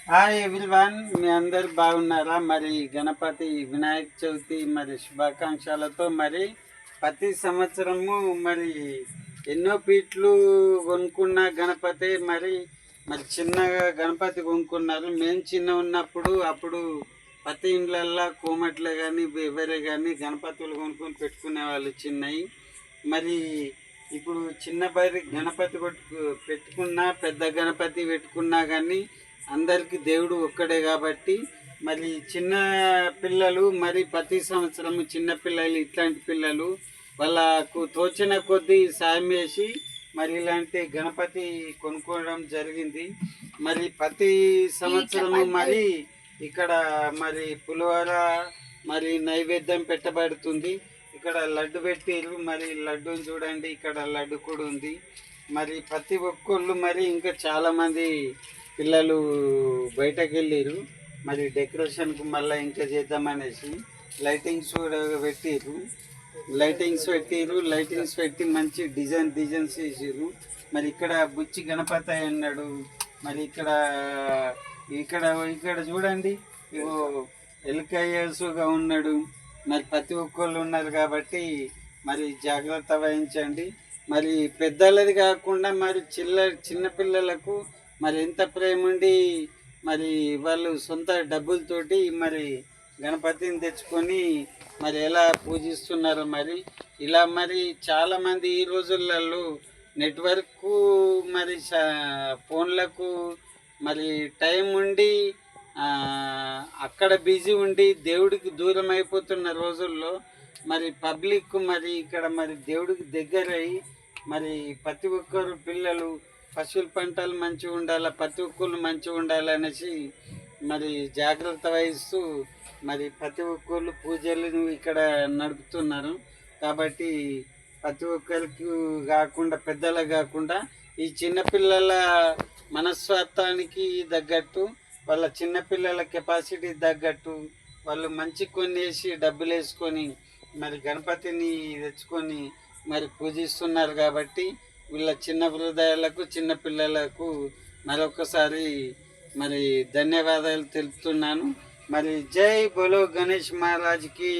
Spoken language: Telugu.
హాయ్ ఎవ్రీవన్, మీ అందరు బాగున్నారా? మరి గణపతి వినాయక చవితి మరి శుభాకాంక్షలతో మరి ప్రతి సంవత్సరము మరి ఎన్నో పీట్లు కొనుక్కున్న గణపతి మరి మరి చిన్నగా గణపతి కొనుక్కున్నారు. మేము చిన్న ఉన్నప్పుడు అప్పుడు ప్రతి ఇండ్లల్లో కోమట్లో కానీ ఎవరే కానీ గణపతులు కొనుక్కొని పెట్టుకునే వాళ్ళు చిన్నవి. మరి ఇప్పుడు చిన్న బరి గణపతి పెట్టుకున్నా పెద్ద గణపతి పెట్టుకున్నా కానీ అందరికీ దేవుడు ఒక్కడే కాబట్టి మరి చిన్న పిల్లలు మరి ప్రతి సంవత్సరం చిన్న పిల్లలు ఇట్లాంటి పిల్లలు వాళ్ళకు తోచిన కొద్దీ సాయం చేసి మరి ఇలాంటి గణపతి కొనుక్కోవడం జరిగింది. మరి ప్రతి సంవత్సరము మరి ఇక్కడ మరి పులిహోర మరి నైవేద్యం పెట్టబడుతుంది. ఇక్కడ లడ్డు పెట్టిరు. మరి లడ్డూని చూడండి, ఇక్కడ లడ్డు కూడా ఉంది. మరి ప్రతి ఒక్కళ్ళు మరి ఇంకా చాలామంది పిల్లలు బయటకు వెళ్ళారు. మరి డెకరేషన్కు మళ్ళీ ఇంకా చేద్దామనేసి లైటింగ్స్ కూడా పెట్టిరు. లైటింగ్స్ పెట్టి మంచి డిజైన్స్ వేసారు. మరి ఇక్కడ బుచ్చి గణపతి అన్నాడు. మరి ఇక్కడ ఇక్కడ ఇక్కడ చూడండి, ఇగో ఎల్కయ్యసుగా ఉన్నాడు. మరి ప్రతి ఒక్కళ్ళు ఉన్నారు కాబట్టి మరి జాగ్రత్త వహించండి. మరి పెద్దలది కాకుండా మరి చిన్న పిల్లలకు మరి ఎంత ప్రేమ ఉండి మరి వాళ్ళు సొంత డబ్బులతోటి మరి గణపతిని తెచ్చుకొని మరి ఎలా పూజిస్తున్నారో మరి ఇలా మరి చాలామంది ఈ రోజులలో నెట్వర్క్ మరి ఫోన్లకు మరి టైం ఉండి అక్కడ బిజీ ఉండి దేవుడికి దూరం అయిపోతున్న రోజుల్లో మరి పబ్లిక్ మరి ఇక్కడ మరి దేవుడికి దగ్గరై మరి ప్రతి ఒక్కరు పిల్లలు పశువుల పంటలు మంచిగా ఉండాలి, ప్రతి ఒక్కరు మంచిగా ఉండాలనేసి మరి జాగ్రత్త వహిస్తూ మరి ప్రతి ఒక్కళ్ళు పూజలు ఇక్కడ నడుపుతున్నారు. కాబట్టి ప్రతి ఒక్కరికి కాకుండా పెద్దలకు కాకుండా ఈ చిన్నపిల్లల మనస్వార్థానికి తగ్గట్టు వాళ్ళ చిన్నపిల్లల కెపాసిటీ తగ్గట్టు వాళ్ళు మంచి కొనేసి డబ్బులు వేసుకొని మరి గణపతిని తెచ్చుకొని మరి పూజిస్తున్నారు. కాబట్టి వీళ్ళ చిన్న హృదయాలకు చిన్న పిల్లలకు మరొకసారి మరి ధన్యవాదాలు తెలుపుతున్నాను. మరి జై బోలో గణేష్ మహారాజ్కి.